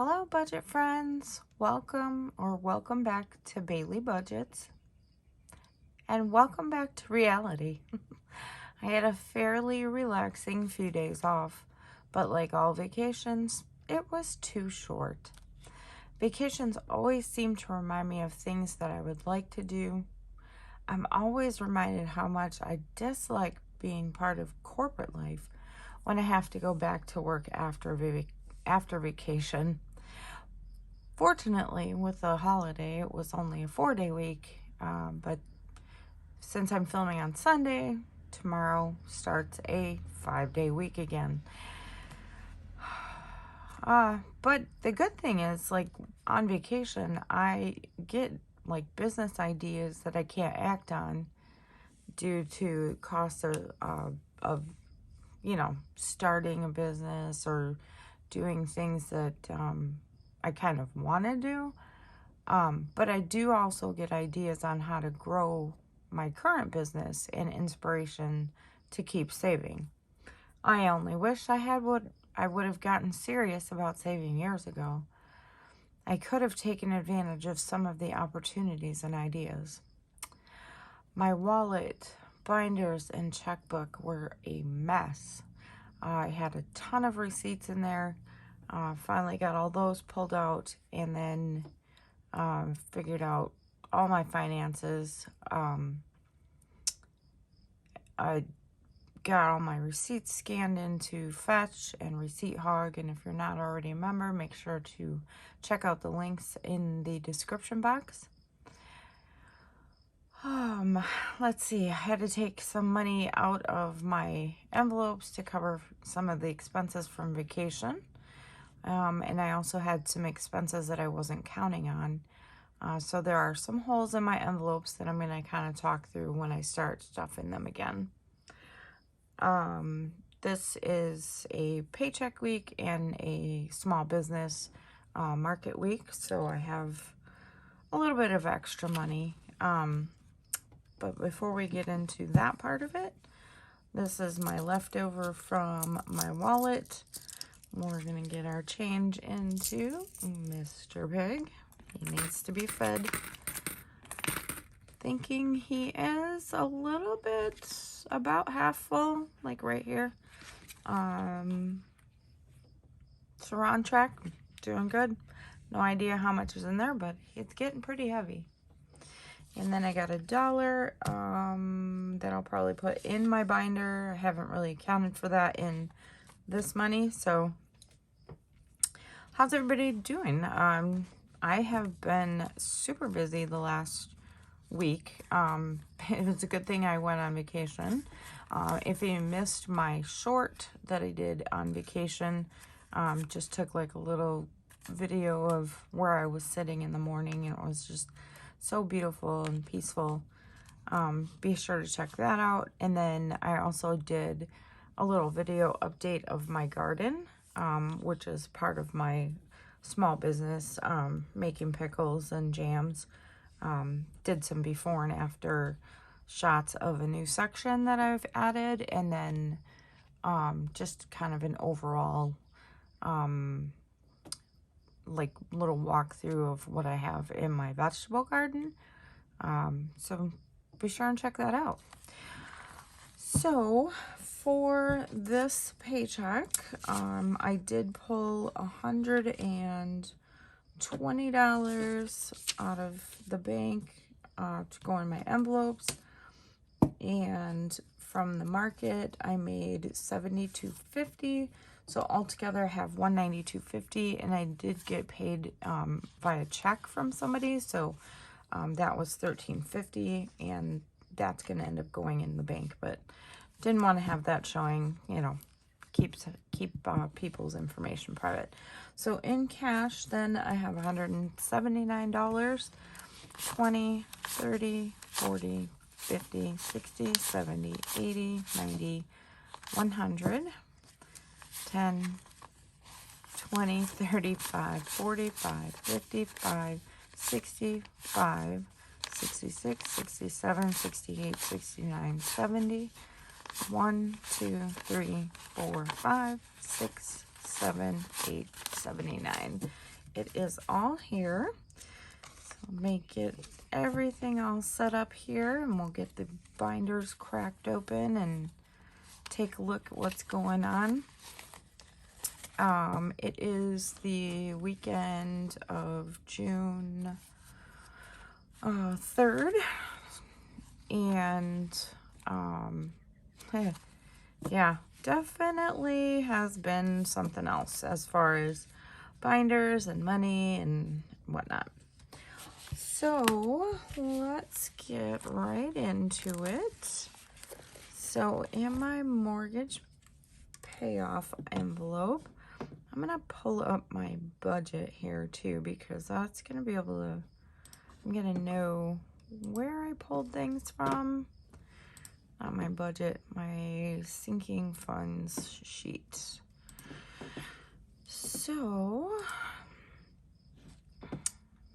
Hello, budget friends. Welcome back to Bailey Budgets. And welcome back to reality. I had a fairly relaxing few days off, but like all vacations, it was too short. Vacations always seem to remind me of things that I would like to do. I'm always reminded how much I dislike being part of corporate life when I have to go back to work after vacation. Fortunately, with the holiday, it was only a 4-day week, but since I'm filming on Sunday, tomorrow starts a 5-day week again. But the good thing is, like, on vacation, I get, like, business ideas that I can't act on due to costs of starting a business or doing things that I kind of want to do. But I do also get ideas on how to grow my current business and inspiration to keep saving. I only wish I would have gotten serious about saving years ago. I could have taken advantage of some of the opportunities and ideas. My wallet, binders, and checkbook were a mess. I had a ton of receipts in there. Finally got all those pulled out, and then figured out all my finances. I got all my receipts scanned into Fetch and Receipt Hog, and if you're not already a member, make sure to check out the links in the description box. Let's see, I had to take some money out of my envelopes to cover some of the expenses from vacation. And I also had some expenses that I wasn't counting on. So there are some holes in my envelopes that I'm going to kind of talk through when I start stuffing them again. This is a paycheck week and a small business market week. So I have a little bit of extra money. But before we get into that part of it, this is my leftover from my wallet. We're going to get our change into Mr. Pig. He needs to be fed. Thinking he is a little bit about half full, like right here. So we're on track, doing good. No idea how much is in there, but it's getting pretty heavy. And then I got $1 that I'll probably put in my binder. I haven't really accounted for that in this money. So how's everybody doing? I have been super busy the last week. It was a good thing I went on vacation. If you missed my short that I did on vacation, just took like a little video of where I was sitting in the morning, and it was just so beautiful and peaceful. Be sure to check that out. And then I also did a little video update of my garden, which is part of my small business, making pickles and jams. Did some before and after shots of a new section that I've added, and then just kind of an overall like little walkthrough of what I have in my vegetable garden. So be sure and check that out. So for this paycheck, I did pull $120 out of the bank to go in my envelopes, and from the market I made $72.50. So altogether I have $192.50, and I did get paid via check from somebody, so that was $13.50, and that's going to end up going in the bank, but didn't want to have that showing, keep people's information private. So in cash, then I have $179, 20, 30, 40, 50, 60, 70, 80, 90, 100, 10, 20, 35, 45, 55, 65, 66, 67, 68, 69, 70, 1, 2, 3, 4, 5, 6, 7, 8, 79. it is all here. So make it everything all set up here, and we'll get the binders cracked open and take a look at what's going on. It is the weekend of June 3rd, and yeah, definitely has been something else as far as binders and money and whatnot. So let's get right into it. So in my mortgage payoff envelope, I'm gonna pull up my budget here too, because that's gonna be able to, I'm gonna know where I pulled things from. Not my budget, my sinking funds sheet. So let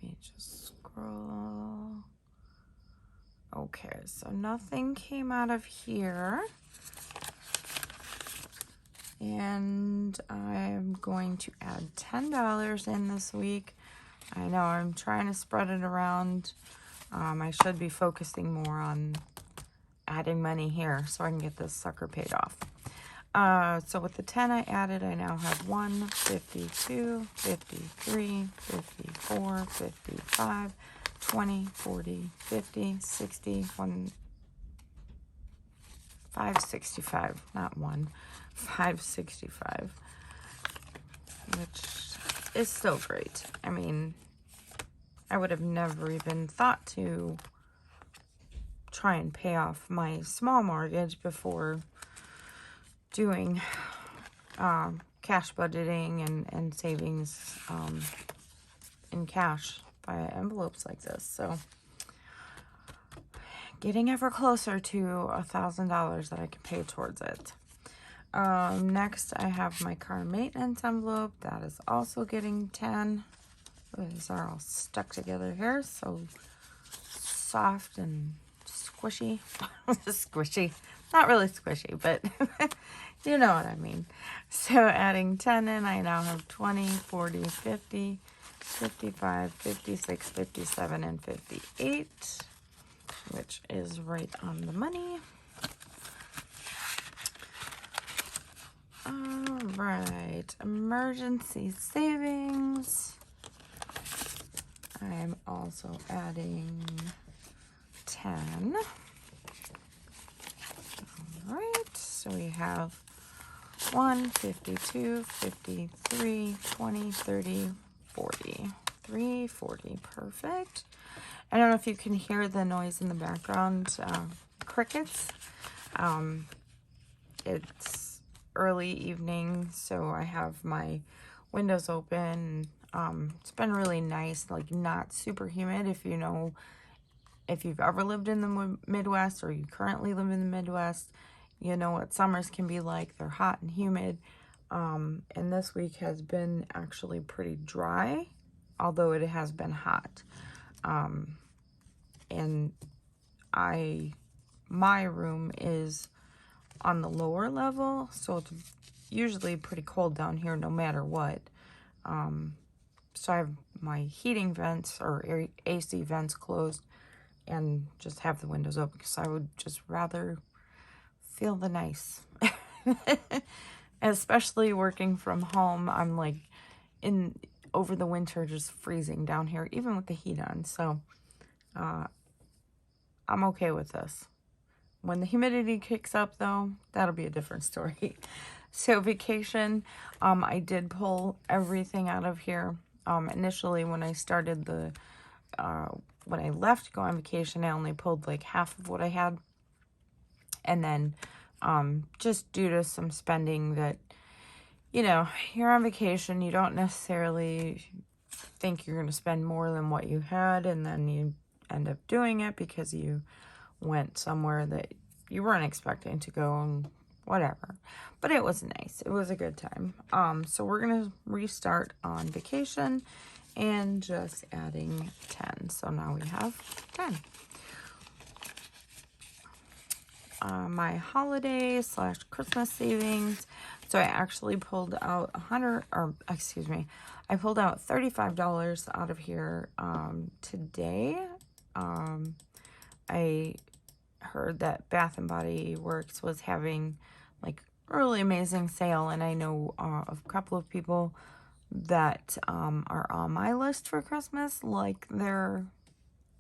me just scroll. Okay, so nothing came out of here. And I'm going to add $10 in this week. I know I'm trying to spread it around. I should be focusing more on adding money here so I can get this sucker paid off. So with the 10 I added, I now have 1, 52, 53, 54, 55, 20, 40, 50, 60, 565, not 1, 565, which is still great. I mean, I would have never even thought to try and pay off my small mortgage before doing cash budgeting and savings in cash via envelopes like this. So getting ever closer to $1,000 that I can pay towards it. Next, I have my car maintenance envelope. That is also getting 10. These are all stuck together here, so soft and squishy. Squishy. Not really squishy, but you know what I mean. So adding 10 in, I now have 20, 40, 50, 55, 56, 57, and 58, which is right on the money. All right, emergency savings. I'm also adding 10. All right, so we have 1, 52, 53, 20, 30, 40. 340, perfect. I don't know if you can hear the noise in the background, crickets. It's early evening, so I have my windows open. It's been really nice, like not super humid. If you know, if you've ever lived in the Midwest or you currently live in the Midwest, you know what summers can be like. They're hot and humid. And this week has been actually pretty dry, although it has been hot. And my room is on the lower level, so it's usually pretty cold down here no matter what. So I have my heating vents or AC vents closed and just have the windows open because I would just rather feel the nice. Especially working from home, I'm like over the winter just freezing down here, even with the heat on. So I'm okay with this. When the humidity kicks up, though, that'll be a different story. So vacation, I did pull everything out of here. Initially, when I started when I left to go on vacation, I only pulled like half of what I had. And then just due to some spending that, you know, you're on vacation, you don't necessarily think you're going to spend more than what you had, and then you end up doing it because you went somewhere that you weren't expecting to go and whatever. But it was nice. It was a good time. So we're going to restart on vacation and just adding 10. So now we have 10. my holiday / Christmas savings. So I actually pulled out I pulled out $35 out of here today. I heard that Bath and Body Works was having like really amazing sale, and I know of a couple of people that are on my list for Christmas, like their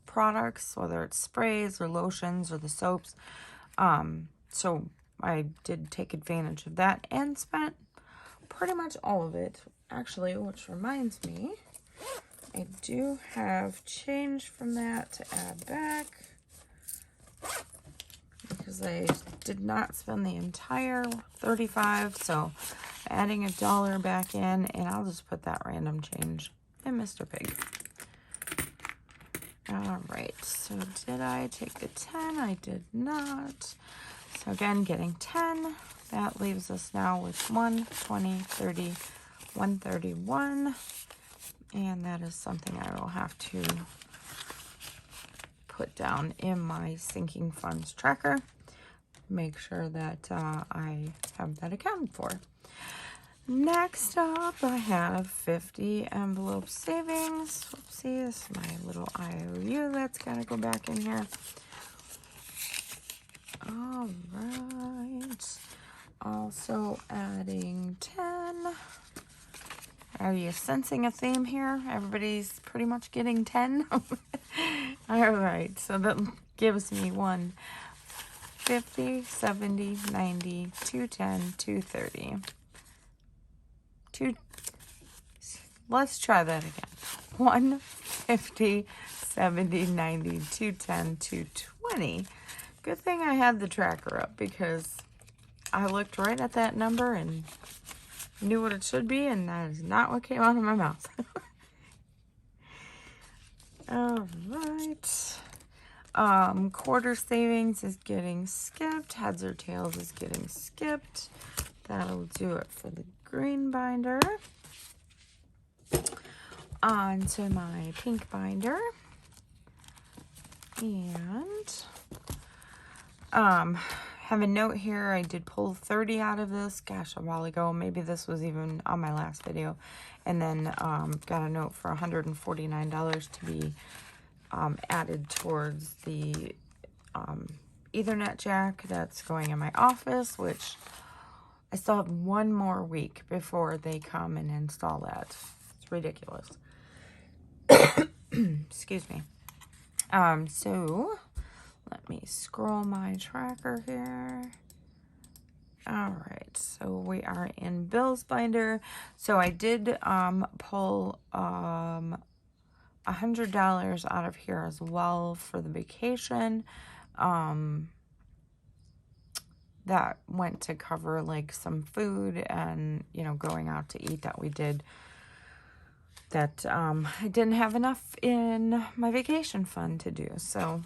products, whether it's sprays or lotions or the soaps. So I did take advantage of that and spent pretty much all of it, actually, which reminds me, I do have change from that to add back, because I did not spend the entire $35, so adding $1 back in, and I'll just put that random change in Mr. Pig. All right, so did I take the 10? I did not. So again, getting 10, that leaves us now with 1, 20, 30, 131, and that is something I will have to put down in my sinking funds tracker. Make sure that I have that accounted for. Next up, I have 50 envelope savings. Whoopsie, this is my little IOU that's got to go back in here. All right. Also adding 10. Are you sensing a theme here? Everybody's pretty much getting 10. All right, so that gives me 1, 50, 70, 90, 210, 230. Let's try that again. 1, 50, 70, 90, 210, 220. Good thing I had the tracker up, because I looked right at that number and knew what it should be, and that is not what came out of my mouth. All right. Quarter savings is getting skipped. Heads or tails is getting skipped. That'll do it for the green binder. On to my pink binder. And have a note here. I did pull 30 out of this, gosh, a while ago. Maybe this was even on my last video. And then got a note for $149 to be added towards the Ethernet jack that's going in my office, which I still have 1 more week before they come and install that. It's ridiculous. Excuse me. So let me scroll my tracker here. All right, so we are in Bill's binder. So I did pull $100 out of here as well for the vacation. That went to cover like some food and, you know, going out to eat that we did. That I didn't have enough in my vacation fund to do. So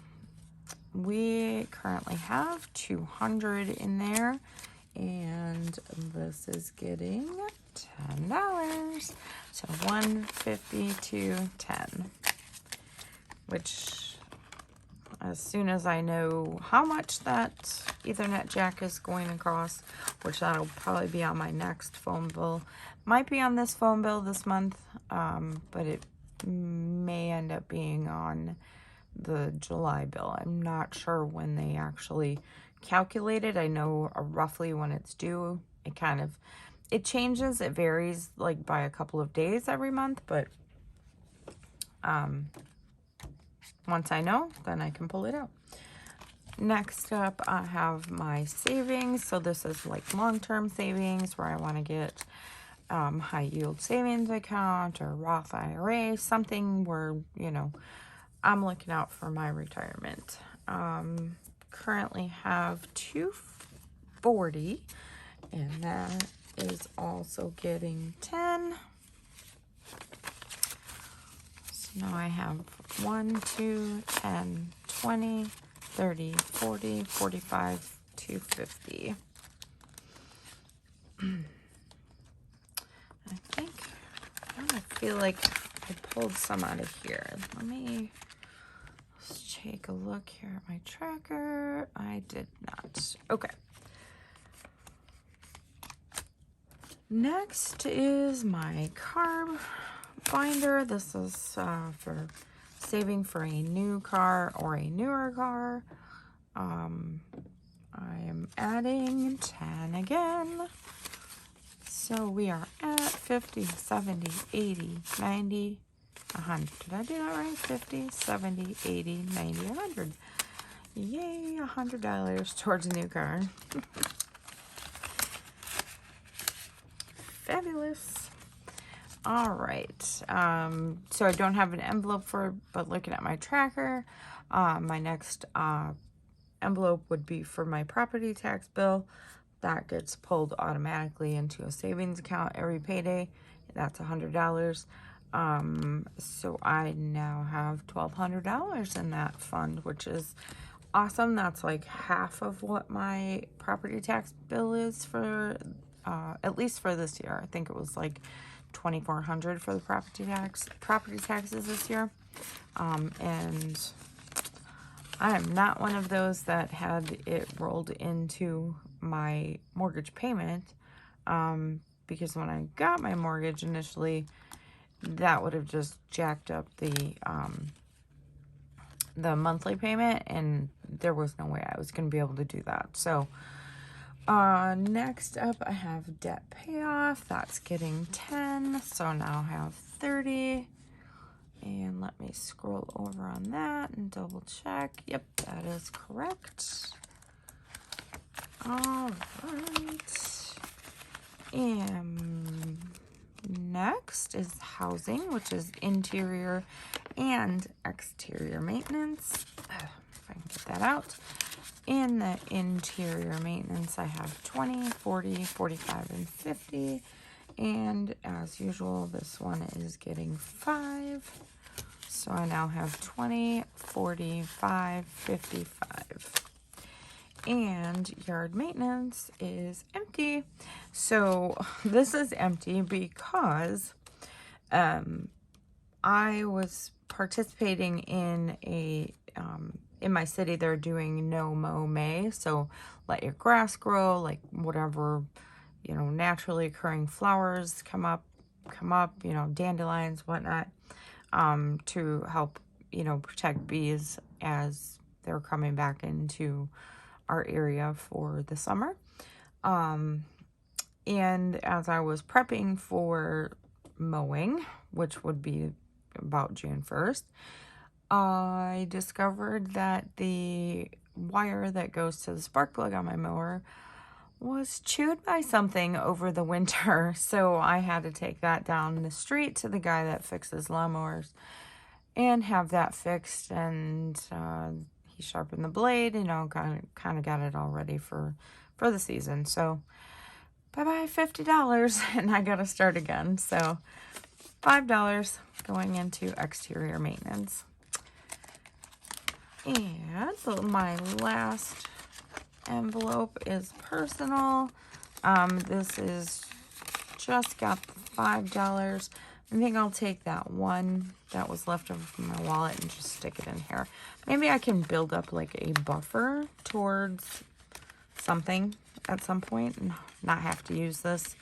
we currently have 200 in there, and this is getting $10. So 150 to 10, which as soon as I know how much that Ethernet jack is going to cost, which that'll probably be on my next phone bill. Might be on this phone bill this month, but it may end up being on the July bill. I'm not sure when they actually calculate it. I know roughly when it's due. It changes. It varies like by a couple of days every month, but once I know, then I can pull it out. Next up, I have my savings. So this is like long-term savings where I want to get high yield savings account or Roth IRA, something where, you know, I'm looking out for my retirement. Currently have 240, and that is also getting 10. So now I have 1, 2, 10, 20, 30, 40, 45, 250. I feel like I pulled some out of here. Let's take a look here at my tracker. I did not. Okay. Next is my carb binder. This is for saving for a new car or a newer car. I am adding 10 again. So we are at 50, 70, 80, 90, 100. Did I do that right? 50, 70, 80, 90, 100. Yay, $100 towards a new car. Fabulous. All right. So I don't have an envelope for, but looking at my tracker, my next envelope would be for my property tax bill. That gets pulled automatically into a savings account every payday. That's $100. So I now have $1,200 in that fund, which is awesome. That's like half of what my property tax bill is for, at least for this year. I think it was like $2,400 for the property taxes this year. And I am not one of those that had it rolled into my mortgage payment, because when I got my mortgage initially, that would have just jacked up the monthly payment, and there was no way I was going to be able to do that. So next up, I have debt payoff. That's getting 10, so now I have 30. And let me scroll over on that and double check. Yep, that is correct. All right. And next is housing, which is interior and exterior maintenance. If I can get that out. In the interior maintenance, I have 20, 40, 45, and 50. And as usual, this one is getting 5. So I now have 20, 45, 55. And yard maintenance is empty. So this is empty because I was participating in a in my city. They're doing no mow May, so let your grass grow, like whatever, you know, naturally occurring flowers come up, you know, dandelions, whatnot, to help, you know, protect bees as they're coming back into our area for the summer. And as I was prepping for mowing, which would be about June 1st, I discovered that the wire that goes to the spark plug on my mower was chewed by something over the winter. So I had to take that down the street to the guy that fixes lawnmowers and have that fixed. And he sharpened the blade, you know, kind of got it all ready for the season. So bye-bye $50, and I got to start again. So $5 going into exterior maintenance. And my last envelope is personal. This is just got $5. I think I'll take that one that was left over from my wallet and just stick it in here. Maybe I can build up like a buffer towards something at some point and not have to use this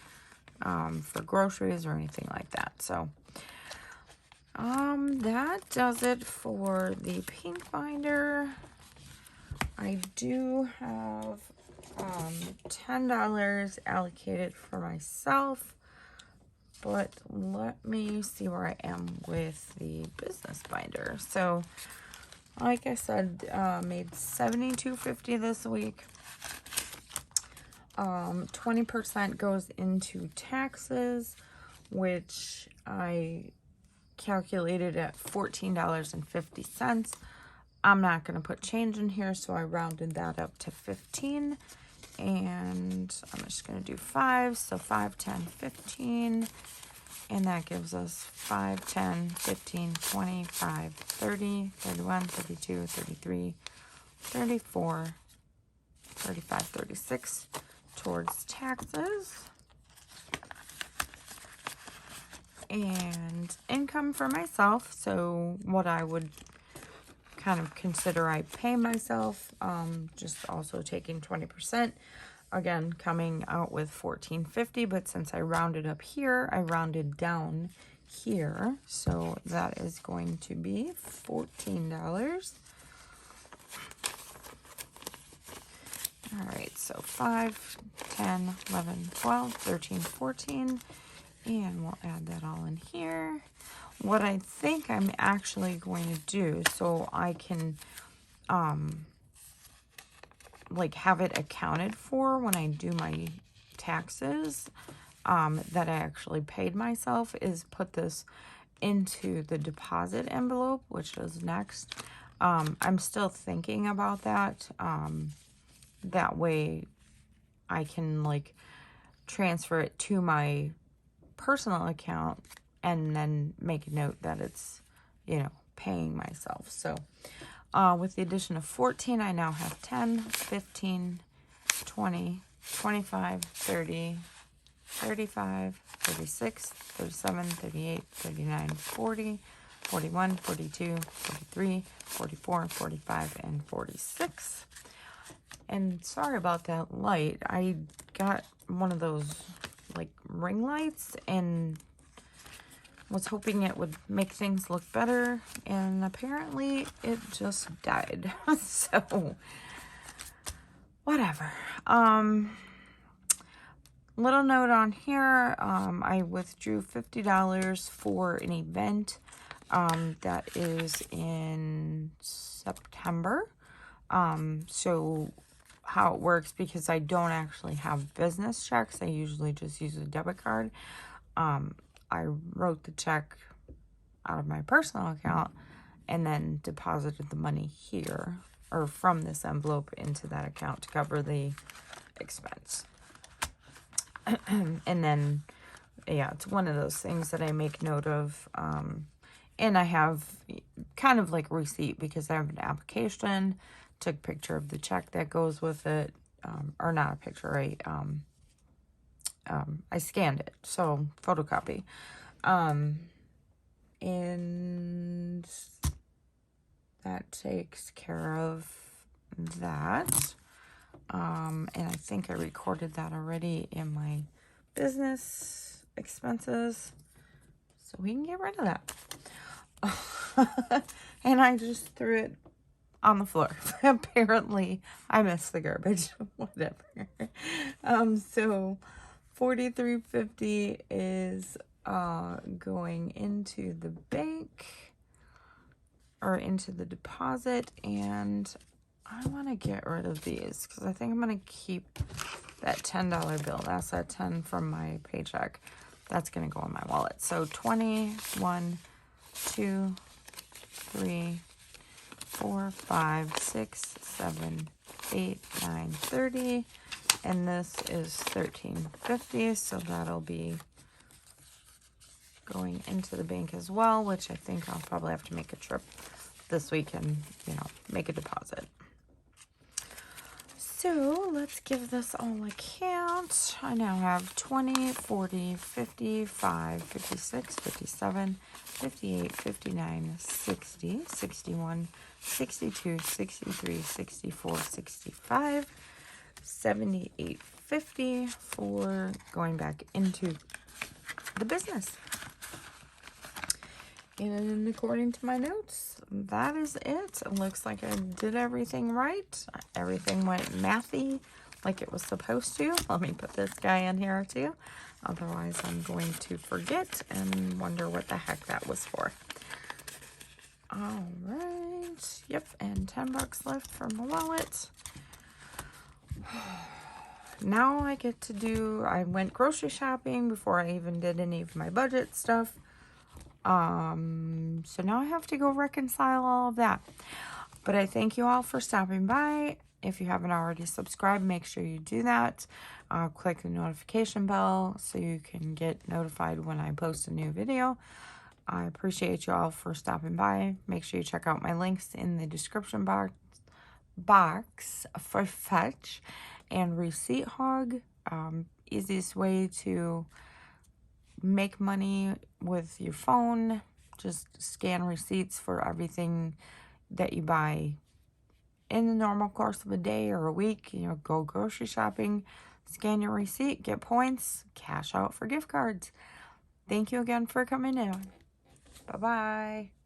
for groceries or anything like that. So that does it for the pink binder. I do have $10 allocated for myself, but let me see where I am with the business binder. So like I said, made $72.50 this week. 20% goes into taxes, which I calculated at $14.50. I'm not going to put change in here, so I rounded that up to 15. And I'm just going to do 5. So 5, 10, 15. And that gives us 5, 10, 15, 25, 30, 31, 32, 33, 34, 35, 36 towards taxes. And income for myself. So what I would kind of consider I pay myself, just also taking 20%. Again, coming out with $14.50, but since I rounded up here, I rounded down here. So that is going to be $14. All right, so 5, 10, 11, 12, 13, 14, and we'll add that all in here. What I think I'm actually going to do, so I can like have it accounted for when I do my taxes, that I actually paid myself, is put this into the deposit envelope, which is next. I'm still thinking about that. That way I can like transfer it to my personal account and then make a note that it's, you know, paying myself. So with the addition of 14, I now have 10, 15, 20, 25, 30, 35, 36, 37, 38, 39, 40, 41, 42, 43, 44, 45, and 46. And sorry about that light. I got one of those like ring lights and was hoping it would make things look better, and apparently it just died. So whatever. Little note on here, I withdrew $50 for an event that is in September. So how it works, because I don't actually have business checks, I usually just use a debit card. I wrote the check out of my personal account and then deposited the money here, or from this envelope into that account to cover the expense. And then, yeah, it's one of those things that I make note of. And I have kind of like receipt, because I have an application, took a picture of the check that goes with it, or not a picture, right? I scanned it, so photocopy. And that takes care of that. And I think I recorded that already in my business expenses, so we can get rid of that. And I just threw it on the floor. Apparently I missed the garbage. Whatever. So $43.50 is going into the bank, or into the deposit, and I want to get rid of these because I think I'm going to keep that $10 bill. That's that 10 from my paycheck. That's going to go in my wallet. So 20, 1, 2, 3, 4, 5, 6, 7, 8, 9, 30. And this is $13.50, so that'll be going into the bank as well, which I think I'll probably have to make a trip this week and, you know, make a deposit. So let's give this all a count. I now have 20, 40, 55, 56, 57, 58, 59, 60, 61, 62, 63, 64, 65, 78.50 for going back into the business. And according to my notes, that is it. It looks like I did everything right. Everything went mathy like it was supposed to. Let me put this guy in here too. Otherwise, I'm going to forget and wonder what the heck that was for. All right. Yep, and $10 left from the wallet. Now I get to do, I went grocery shopping before I even did any of my budget stuff. So now I have to go reconcile all of that. But I thank you all for stopping by. If you haven't already subscribed, make sure you do that. Click the notification bell so you can get notified when I post a new video. I appreciate you all for stopping by. Make sure you check out my links in the description box for Fetch and Receipt Hog. Easiest way to make money with your phone. Just scan receipts for everything that you buy in the normal course of a day or a week. You know, go grocery shopping, scan your receipt, get points, cash out for gift cards. Thank you again for coming in. Bye-bye.